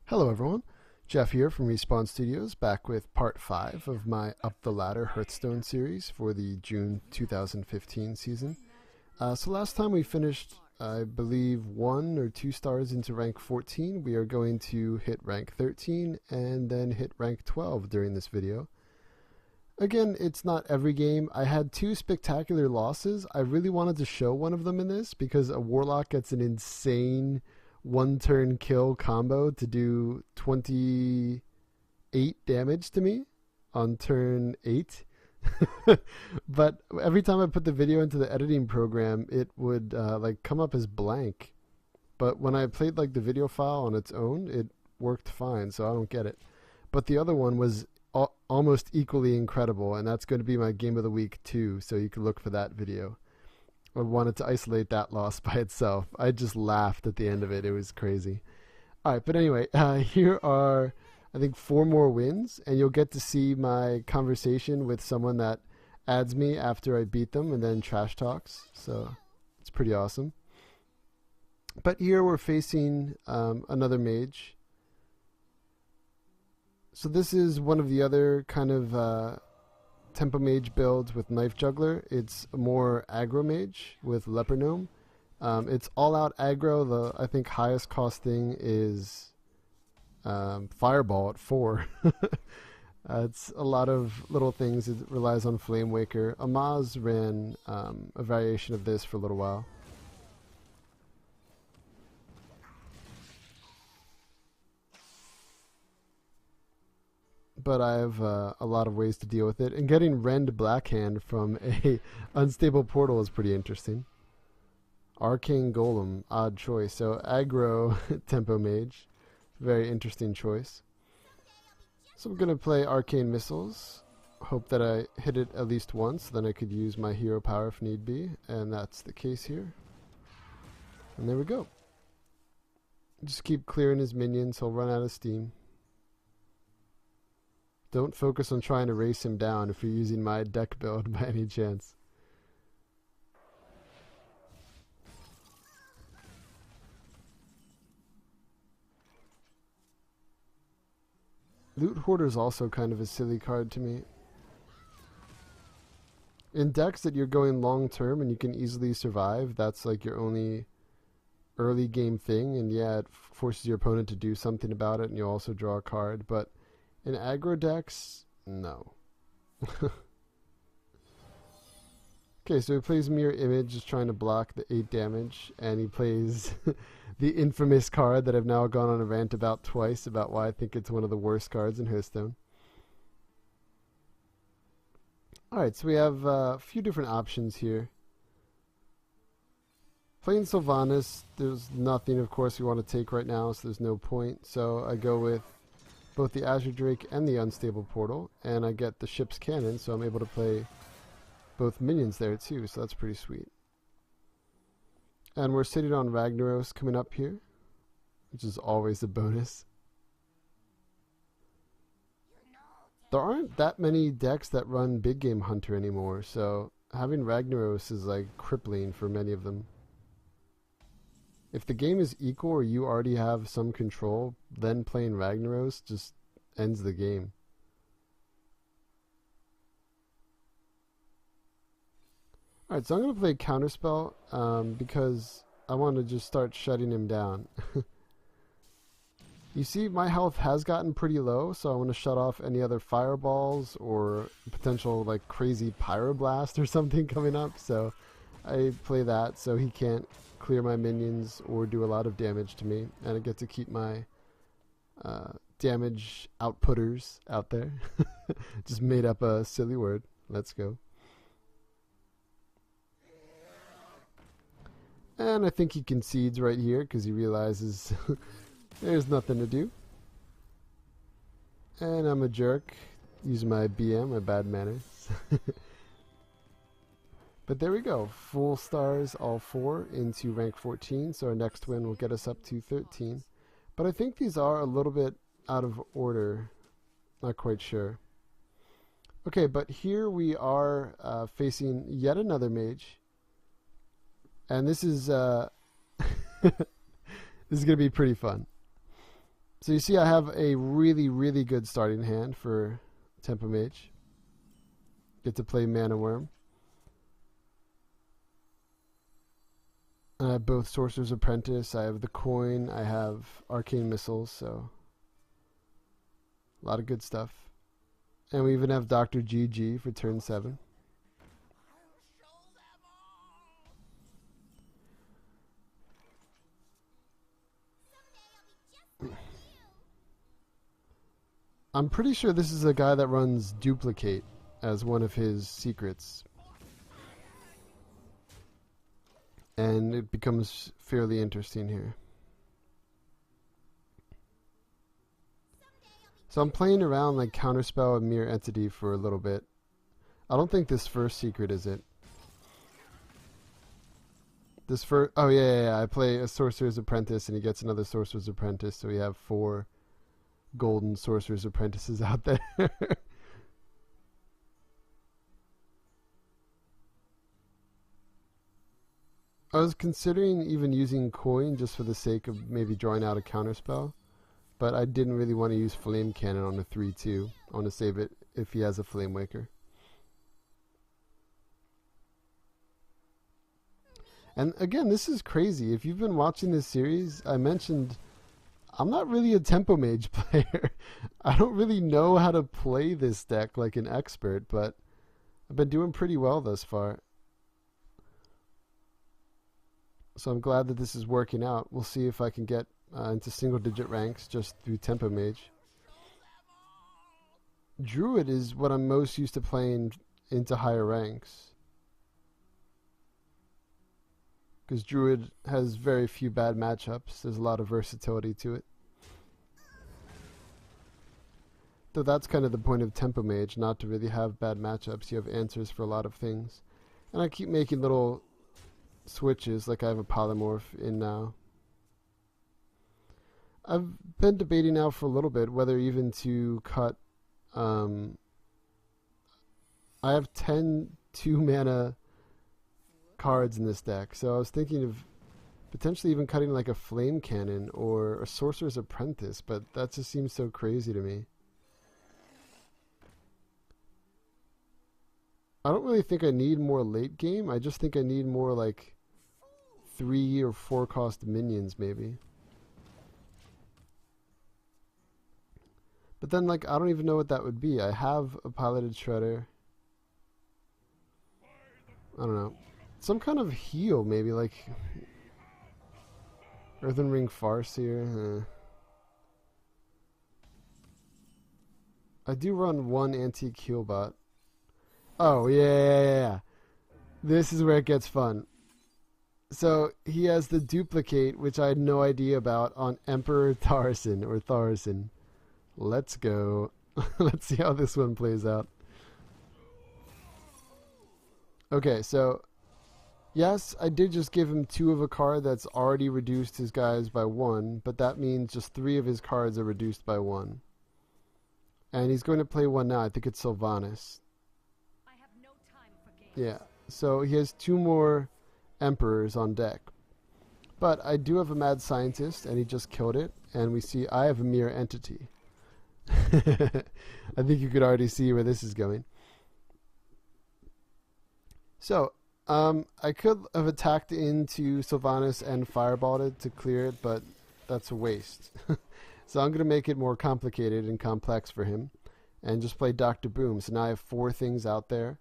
Hello everyone, Jeff here from Respawn Studios, back with part 5 of my Up the Ladder Hearthstone series for the June 2015 season. So last time we finished, I believe, 1 or 2 stars into rank 14. We are going to hit rank 13 and then hit rank 12 during this video. Again, it's not every game. I had 2 spectacular losses. I really wanted to show one of them in this because a Warlock gets an insane one-turn kill combo to do 28 damage to me on turn 8. But every time I put the video into the editing program, it would come up as blank. But when I played the video file on its own, it worked fine, so I don't get it. But the other one was almost equally incredible, and that's going to be my game of the week too, so you can look for that video. I wanted to isolate that loss by itself. I just laughed at the end of it. It was crazy. Alright, but anyway, here are, I think, 4 more wins, and you'll get to see my conversation with someone that adds me after I beat them and then trash talks. So it's pretty awesome. But here we're facing another mage. So this is one of the other kind of Tempo Mage builds with Knife Juggler. It's a more aggro mage with Leper Gnome. It's all out aggro. The I think highest costing is Fireball at 4. It's a lot of little things. It relies on Flame Waker. Amaz ran a variation of this for a little while. But I have a lot of ways to deal with it. And getting Rend Blackhand from a unstable portal is pretty interesting. Arcane Golem, odd choice. So aggro Tempo Mage, very interesting choice. So I'm going to play Arcane Missiles. Hope that I hit it at least once, then I could use my hero power if need be. And that's the case here. And there we go. Just keep clearing his minions, he'll run out of steam. Don't focus on trying to race him down if you're using my deck build by any chance. Loot Hoarder is also kind of a silly card to me. In decks that you're going long term and you can easily survive, that's like your only early game thing, and yeah, it forces your opponent to do something about it and you also draw a card, but in aggro decks, no. Okay, so he plays Mirror Image, just trying to block the 8 damage, and he plays the infamous card that I've now gone on a rant about twice, about why I think it's one of the worst cards in Hearthstone. Alright, so we have a few different options here. Playing Sylvanas, there's nothing, of course, we want to take right now, so there's no point. So I go with both the Azure Drake and the Unstable Portal, and I get the ship's cannon, so I'm able to play both minions there too, so that's pretty sweet. And we're sitting on Ragnaros coming up here, which is always a bonus. There aren't that many decks that run Big Game Hunter anymore, so having Ragnaros is like crippling for many of them. If the game is equal or you already have some control, then playing Ragnaros just ends the game. Alright, so I'm going to play Counterspell because I want to just start shutting him down. You see, my health has gotten pretty low, so I want to shut off any other fireballs or potential like crazy pyroblast or something coming up, so I play that so he can't clear my minions or do a lot of damage to me, and I get to keep my damage outputters out there. Just made up a silly word. Let's go. And I think he concedes right here because he realizes there's nothing to do. And I'm a jerk. Use my BM, my bad manners. But there we go, full stars, all 4 into rank 14, so our next win will get us up to 13. But I think these are a little bit out of order, not quite sure. Okay, but here we are facing yet another mage. And this is this is going to be pretty fun. So you see I have a really, really good starting hand for Tempo Mage. Get to play Mana Worm. I have both Sorcerer's Apprentice, I have the Coin, I have Arcane Missiles, so a lot of good stuff. And we even have Dr. GG for turn 7. I'm pretty sure this is a guy that runs Duplicate as one of his secrets. And it becomes fairly interesting here. So I'm playing around like Counterspell and Mirror Entity for a little bit. I don't think this first secret is it. This first, oh yeah, I play a Sorcerer's Apprentice and he gets another Sorcerer's Apprentice, so we have 4 golden Sorcerer's Apprentices out there. I was considering even using Coin just for the sake of maybe drawing out a Counterspell, but I didn't really want to use Flame Cannon on a 3-2. I want to save it if he has a Flame Waker. And again, this is crazy. If you've been watching this series, I mentioned I'm not really a Tempo Mage player. I don't really know how to play this deck like an expert, but I've been doing pretty well thus far. So I'm glad that this is working out. We'll see if I can get into single-digit ranks just through Tempo Mage. Druid is what I'm most used to playing into higher ranks, because Druid has very few bad matchups. There's a lot of versatility to it. Though that's kind of the point of Tempo Mage, not to really have bad matchups. You have answers for a lot of things. And I keep making little switches, like I have a Polymorph in now. I've been debating now for a little bit whether even to cut... I have 10 2-mana cards in this deck, so I was thinking of potentially even cutting like a Flame Cannon or a Sorcerer's Apprentice, but that just seems so crazy to me. I don't really think I need more late game. I just think I need more like 3 or 4 cost minions maybe. But then like I don't even know what that would be. I have a Piloted Shredder. I don't know. Some kind of heal maybe, like Earthen Ring Farseer. I do run 1 Antique Heal Bot. Oh, yeah. This is where it gets fun. So, he has the Duplicate, which I had no idea about, on Emperor Thaurissan, or Thaurissan. Let's go. Let's see how this one plays out. Okay, so, yes, I did just give him 2 of a card that's already reduced his guys by 1, but that means just 3 of his cards are reduced by 1. And he's going to play one now. I think it's Sylvanas. Yeah, so he has 2 more Emperors on deck. But I do have a Mad Scientist, and he just killed it. And we see I have a Mirror Entity. I think you could already see where this is going. So, I could have attacked into Sylvanas and Fireballed it to clear it, but that's a waste. So I'm going to make it more complicated and complex for him, and just play Dr. Boom. So now I have 4 things out there.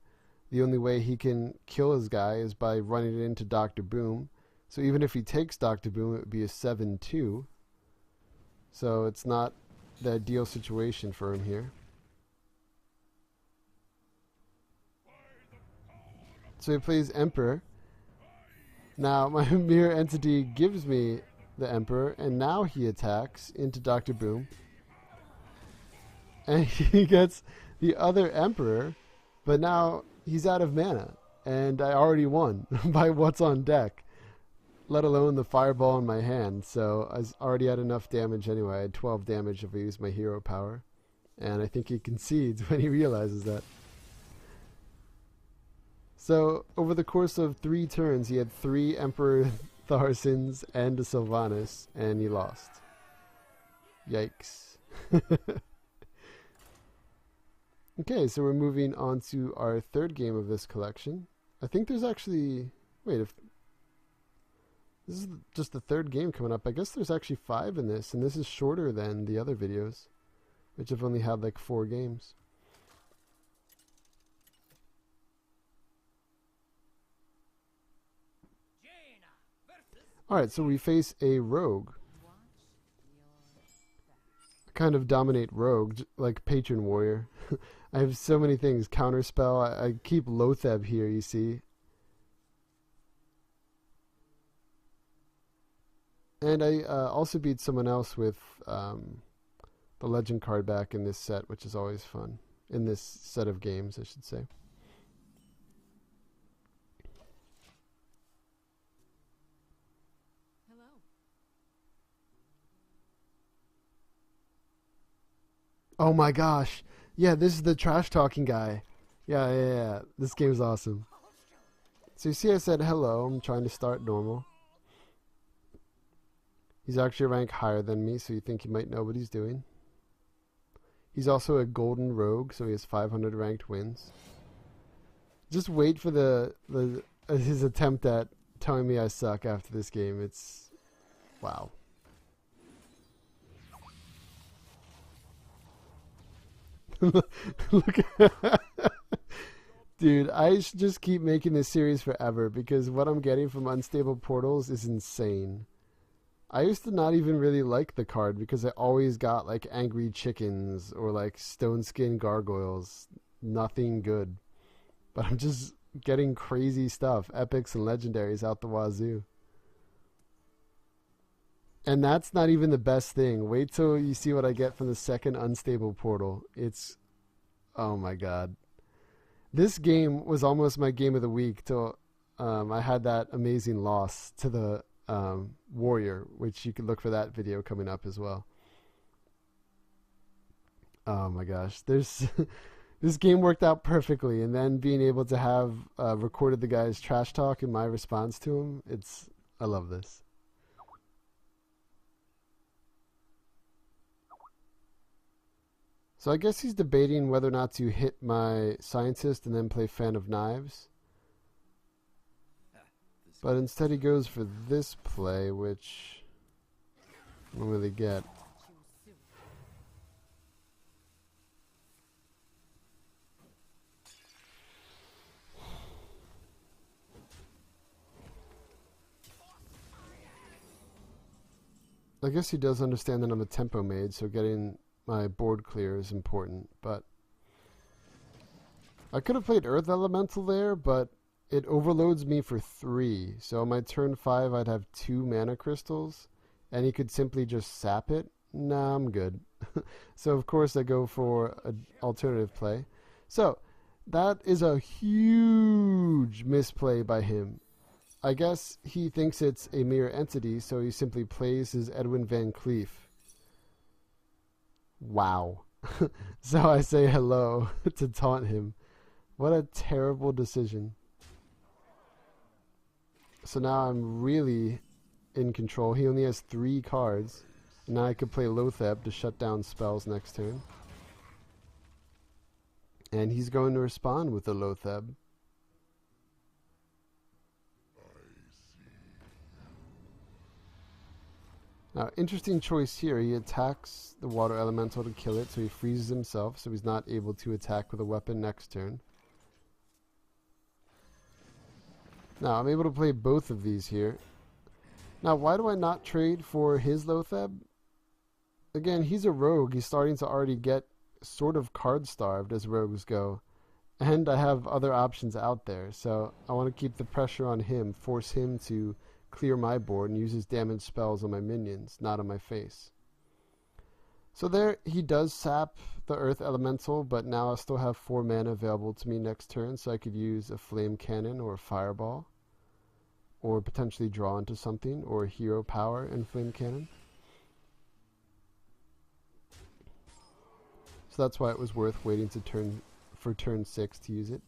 The only way he can kill his guy is by running it into Dr. Boom. So even if he takes Dr. Boom, it would be a 7-2. So it's not the ideal situation for him here. So he plays Emperor. Now my Mirror Entity gives me the Emperor, and now he attacks into Dr. Boom. And he gets the other Emperor, but now he's out of mana, and I already won by what's on deck, let alone the Fireball in my hand. So I already had enough damage anyway. I had 12 damage if I used my hero power, and I think he concedes when he realizes that. So over the course of 3 turns, he had 3 Emperor Tharsans and a Sylvanas, and he lost. Yikes. Okay, so we're moving on to our third game of this collection. I think there's actually... Wait, if this is just the third game coming up, I guess there's actually 5 in this, and this is shorter than the other videos, which have only had like 4 games. Alright, so we face a rogue. Kind of dominate rogue, like patron warrior. I have so many things. Counterspell. I keep Lotheb here, you see. And I also beat someone else with the legend card back in this set, which is always fun. In this set of games, I should say. Oh my gosh. Yeah, this is the trash talking guy. Yeah. This game's awesome. So you see I said hello. I'm trying to start normal. He's actually a rank higher than me, so you think he might know what he's doing. He's also a golden rogue, so he has 500 ranked wins. Just wait for his attempt at telling me I suck after this game. It's... wow. Look at dude, I should just keep making this series forever because what I'm getting from Unstable Portals is insane. I used to not even really like the card because I always got like angry chickens or like stone skin gargoyles. Nothing good. But I'm just getting crazy stuff, epics and legendaries out the wazoo. And that's not even the best thing. Wait till you see what I get from the second Unstable Portal. It's... oh my god. This game was almost my game of the week till I had that amazing loss to the Warrior, which you could look for that video coming up as well. Oh my gosh. There's... this game worked out perfectly, and then being able to have recorded the guy's trash talk and my response to him, it's... I love this. So I guess he's debating whether or not to hit my Scientist and then play Fan of Knives. But instead he goes for this play, which I don't really get. I guess he does understand that I'm a tempo mage, so getting my board clear is important, but I could have played Earth Elemental there, but it overloads me for 3. So on my turn 5, I'd have 2 mana crystals, and he could simply just sap it. Nah, I'm good. So of course I go for an alternative play. So that is a huge misplay by him. I guess he thinks it's a mirror entity, so he simply plays his Edwin Van Cleef. Wow. So I say hello to taunt him. What a terrible decision. So now I'm really in control. He only has 3 cards. And now I could play Lotheb to shut down spells next turn. And he's going to respond with the Lotheb. Now, interesting choice here. He attacks the water elemental to kill it, so he freezes himself, so he's not able to attack with a weapon next turn. Now, I'm able to play both of these here. Now, why do I not trade for his Lotheb? Again, he's a rogue. He's starting to already get sort of card-starved as rogues go. And I have other options out there, so I want to keep the pressure on him, force him to clear my board and use his damage spells on my minions, not on my face. So there, he does sap the Earth Elemental, but now I still have 4 mana available to me next turn, so I could use a Flame Cannon or a Fireball, or potentially draw into something, or a Hero Power and Flame Cannon. So that's why it was worth waiting to turn 6 to use it.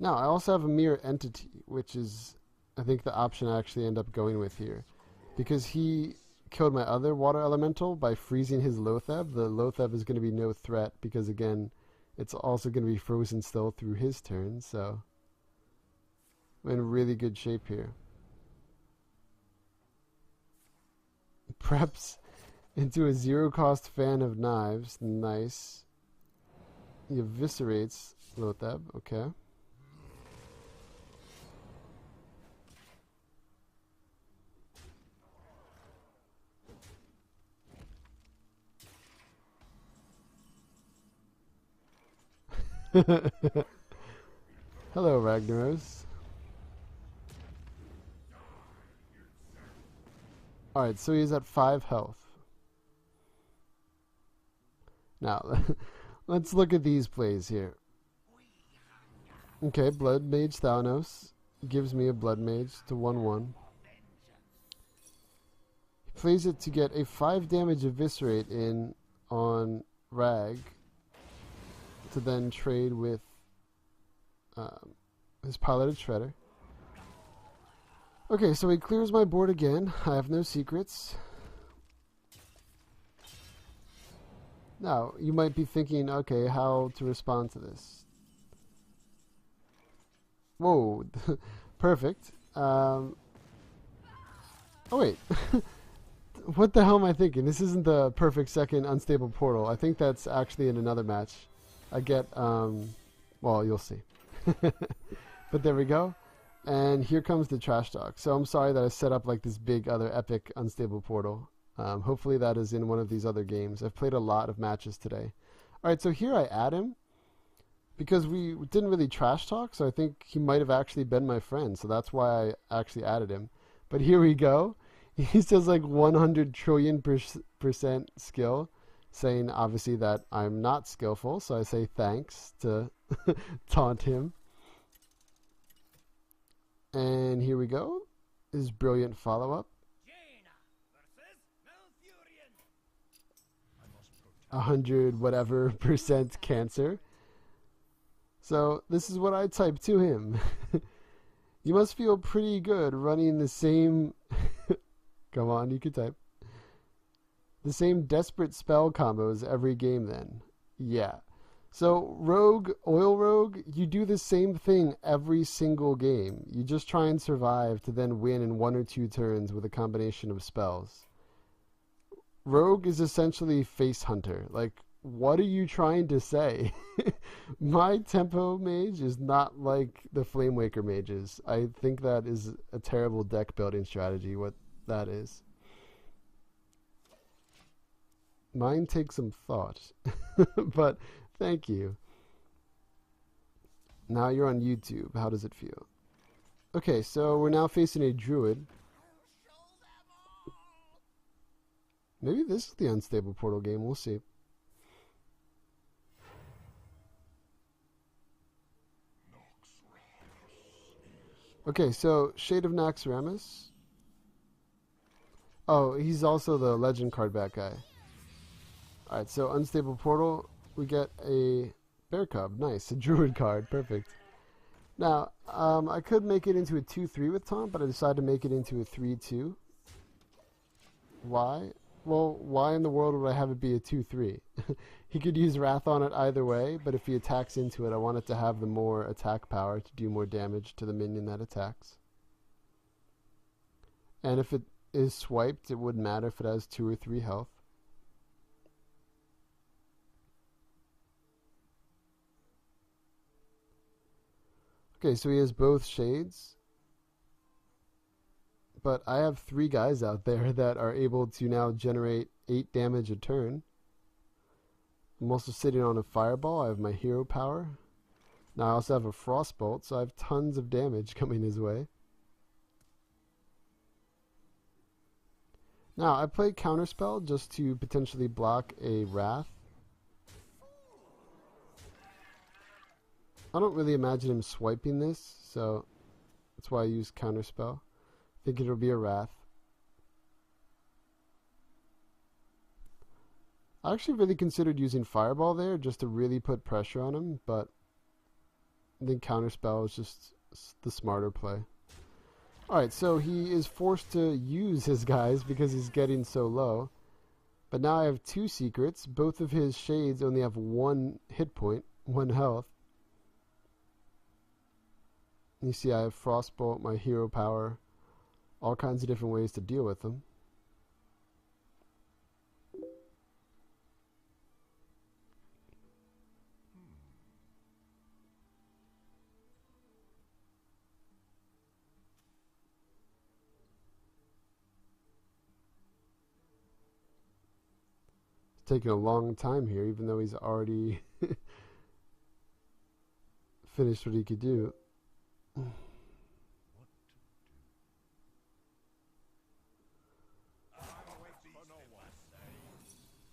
Now, I also have a Mirror Entity, which is, I think, the option I actually end up going with here. Because he killed my other water elemental by freezing his Lotheb. The Lotheb is going to be no threat because, again, it's also going to be frozen still through his turn, so we're in really good shape here. Preps into a 0-cost fan of knives. Nice. He eviscerates Lotheb. Okay. Hello, Ragnaros. Alright, so he's at 5 health. Now, let's look at these plays here. Okay, Blood Mage Thanos gives me a Blood Mage to 1-1. He plays it to get a 5 damage Eviscerate in on Rag, to then trade with his Piloted Shredder. Okay, so he clears my board again. I have no secrets. Now, you might be thinking, okay, how to respond to this. Whoa, perfect. Oh wait, what the hell am I thinking? This isn't the perfect second unstable portal. I think that's actually in another match. I get, well, you'll see. But there we go. And here comes the trash talk. So I'm sorry that I set up like this big other epic unstable portal. Hopefully that is in one of these other games. I've played a lot of matches today. Alright, so here I add him because we didn't really trash talk, so I think he might have actually been my friend. So that's why I actually added him. But here we go. He says like 100 trillion percent skill, saying obviously that I'm not skillful. So I say thanks to taunt him. And here we go. His brilliant follow-up. 100 whatever percent cancer. So this is what I type to him. You must feel pretty good running the same come on, you can type. The same desperate spell combos every game then. Yeah. So Rogue, Oil Rogue, you do the same thing every single game. You just try and survive to then win in 1 or 2 turns with a combination of spells. Rogue is essentially Face Hunter. Like, what are you trying to say? My Tempo Mage is not like the Flamewaker mages. I think that is a terrible deck building strategy, what that is. Mine takes some thought. But thank you. Now you're on YouTube. How does it feel? Okay, so we're now facing a druid. Maybe this is the unstable portal game. We'll see. Okay, so Shade of Naxxramas. Oh, he's also the legend card back guy. Alright, so unstable portal. We get a bear cub. Nice. A druid card. Perfect. Now, I could make it into a 2-3 with taunt, but I decided to make it into a 3-2. Why? Well, why in the world would I have it be a 2-3? He could use Wrath on it either way, but if he attacks into it, I want it to have the more attack power to do more damage to the minion that attacks. And if it is swiped, it wouldn't matter if it has 2 or 3 health. Okay, so he has both shades. But I have 3 guys out there that are able to now generate 8 damage a turn. I'm also sitting on a fireball. I have my hero power. Now I also have a frostbolt, so I have tons of damage coming his way. Now I play counterspell just to potentially block a wrath. I don't really imagine him swiping this, so that's why I use counterspell. I think it'll be a wrath. I actually really considered using fireball there just to really put pressure on him, but I think counterspell is just the smarter play. Alright, so he is forced to use his guys because he's getting so low. But now I have two secrets. Both of his shades only have one hit point, one health. You see I have Frostbolt, my hero power, all kinds of different ways to deal with them. It's taking a long time here, even though he's already finished what he could do.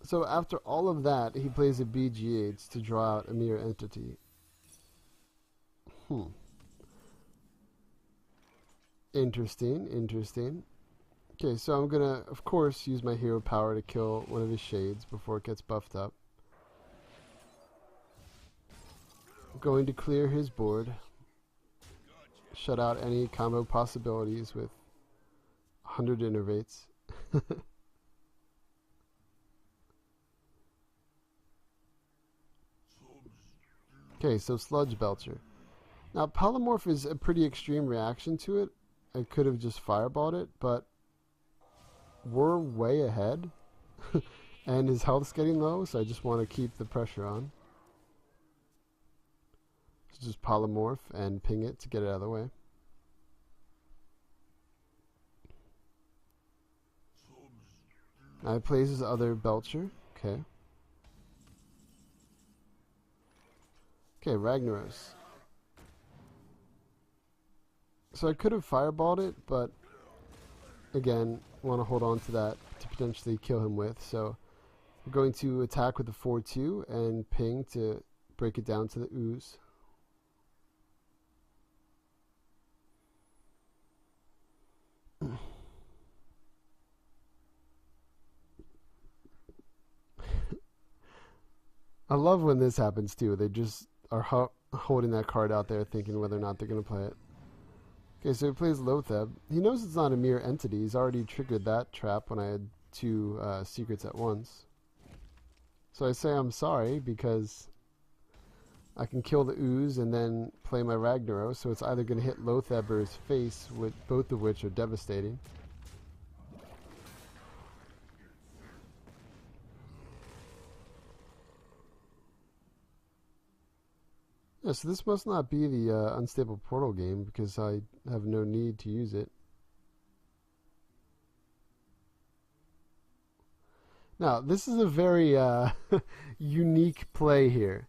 So after all of that, he plays a BG8 to draw out a mirror entity. Interesting, interesting. Okay, so I'm gonna, of course, use my hero power to kill one of his shades before it gets buffed up. I'm going to clear his board. Shut out any combo possibilities with 100 innervates. Okay, so Sludge Belcher. Now, Polymorph is a pretty extreme reaction to it. I could have just fireballed it, but we're way ahead. And his health's getting low, so I just want to keep the pressure on. So just Polymorph and ping it to get it out of the way. Now he plays his other Belcher. Okay. Okay, Ragnaros. So I could have fireballed it, but again, want to hold on to that to potentially kill him with. So I'm going to attack with the 4-2 and ping to break it down to the ooze. I love when this happens too. They just are holding that card out there thinking whether or not they're going to play it. Okay, so he plays Lotheb. He knows it's not a mirror entity. He's already triggered that trap when I had two secrets at once. So I say I'm sorry because I can kill the ooze and then play my Ragnaros, so it's either going to hit Lotheb or his face, with both of which are devastating. Yeah, so this must not be the Unstable Portal game because I have no need to use it. Now, this is a very unique play here.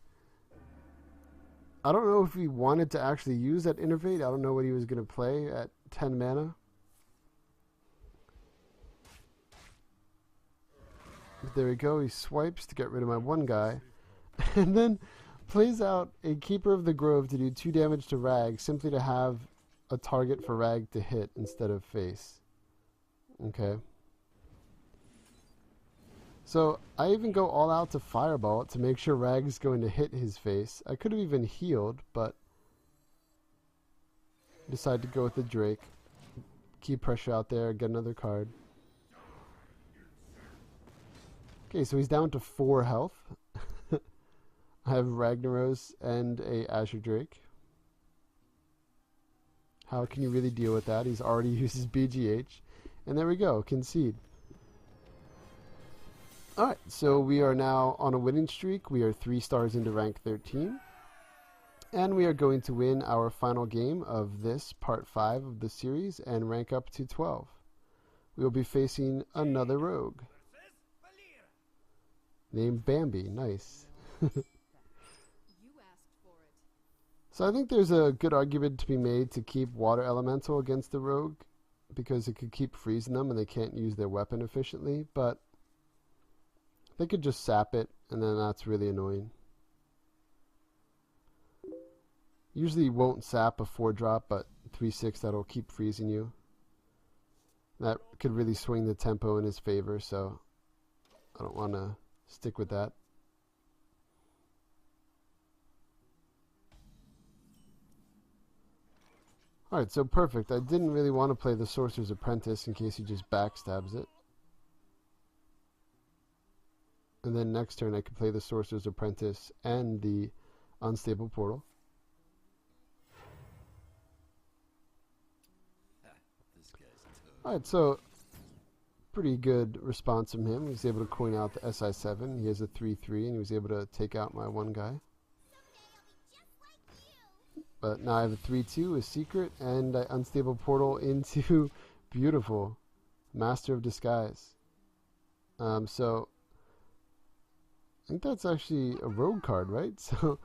I don't know if he wanted to actually use that Innervate. I don't know what he was going to play at 10 mana. But there we go. He swipes to get rid of my one guy. And then plays out a Keeper of the Grove to do 2 damage to Rag, simply to have a target for Rag to hit instead of face. Okay. So I even go all out to Fireball to make sure Rag's going to hit his face. I could have even healed, but decided to go with the Drake. Keep pressure out there, get another card. Okay, so he's down to 4 health. I have Ragnaros and a Azure Drake. How can you really deal with that? He's already used his BGH. And there we go, concede. Alright, so we are now on a winning streak. We are 3 stars into rank 13. And we are going to win our final game of this part 5 of the series and rank up to 12. We will be facing another rogue. Named Bambi, nice. So I think there's a good argument to be made to keep Water Elemental against the rogue, because it could keep freezing them and they can't use their weapon efficiently, but they could just sap it, and then that's really annoying. Usually you won't sap a 4-drop, but 3/6 that'll keep freezing you. That could really swing the tempo in his favor, so I don't want to stick with that. Alright, so perfect. I didn't really want to play the Sorcerer's Apprentice in case he just backstabs it. And then next turn I could play the Sorcerer's Apprentice and the Unstable Portal. Alright, so pretty good response from him. He was able to coin out the SI7. He has a 3-3 and he was able to take out my one guy. But now I have a 3-2, a secret, and I Unstable Portal into beautiful Master of Disguise. So I think that's actually a rogue card, right? So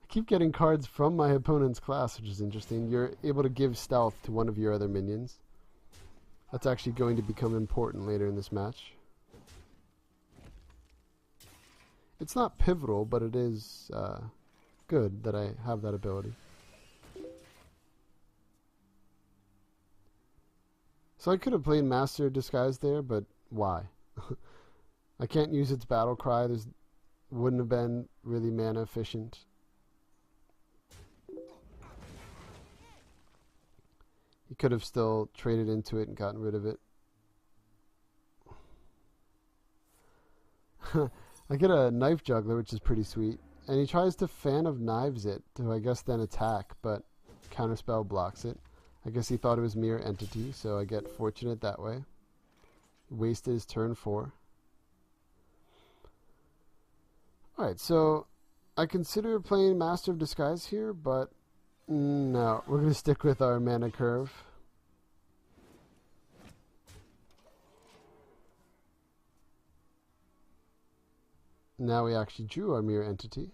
I keep getting cards from my opponent's class, which is interesting. You're able to give stealth to one of your other minions. That's actually going to become important later in this match. It's not pivotal, but it is good that I have that ability. So I could have played Master of Disguise there, but why? I can't use its battle cry. There's wouldn't have been really mana efficient. He could have still traded into it and gotten rid of it. I get a Knife Juggler, which is pretty sweet. And he tries to Fan of Knives it to, I guess, then attack, but Counterspell blocks it. I guess he thought it was Mirror Entity, so I get fortunate that way. Wasted his turn 4. Alright, so I consider playing Master of Disguise here, but no, we're going to stick with our mana curve. Now we actually drew our Mirror Entity.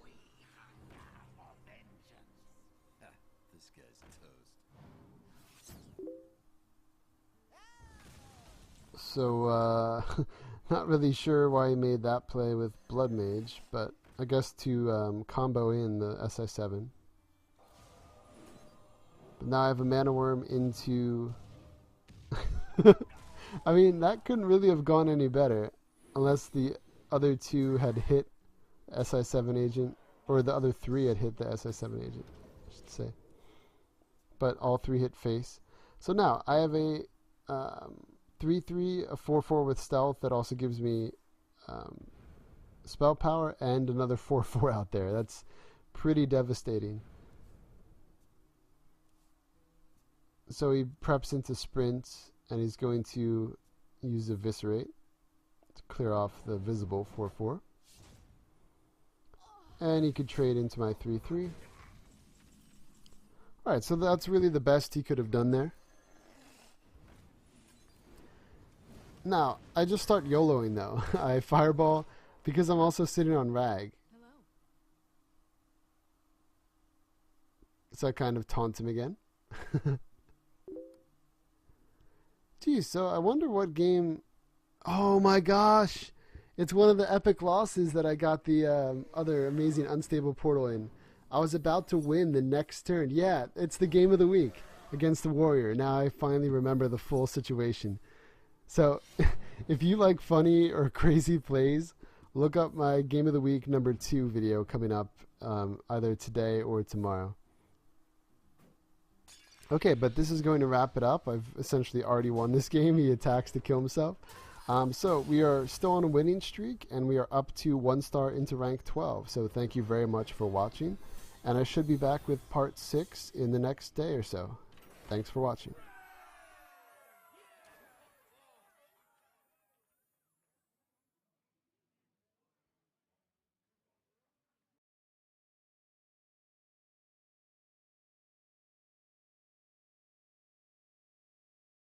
This guy's toast. So, not really sure why he made that play with Blood Mage, but I guess to combo in the SI7. But now I have a Mana Worm into... I mean, that couldn't really have gone any better, unless the other two had hit SI7 agent, or the other three had hit the SI7 agent, I should say. But all three hit face. So now I have a 3-3, a 4-4 with stealth that also gives me spell power, and another 4-4 out there. That's pretty devastating. So he preps into sprint, and he's going to use Eviscerate to clear off the visible 4-4. And he could trade into my 3-3. Alright, so that's really the best he could have done there. Now, I just start YOLOing though. I Fireball because I'm also sitting on Rag. Hello. So I kind of taunt him again. Geez, so I wonder what game... Oh my gosh! It's one of the epic losses that I got the other amazing Unstable Portal in. I was about to win the next turn. Yeah, it's the game of the week against the Warrior. Now I finally remember the full situation. So, if you like funny or crazy plays, look up my Game of the Week number 2 video coming up either today or tomorrow. Okay, but this is going to wrap it up. I've essentially already won this game. He attacks to kill himself. So we are still on a winning streak, and we are up to 1 star into rank 12. So thank you very much for watching. And I should be back with part 6 in the next day or so. Thanks for watching.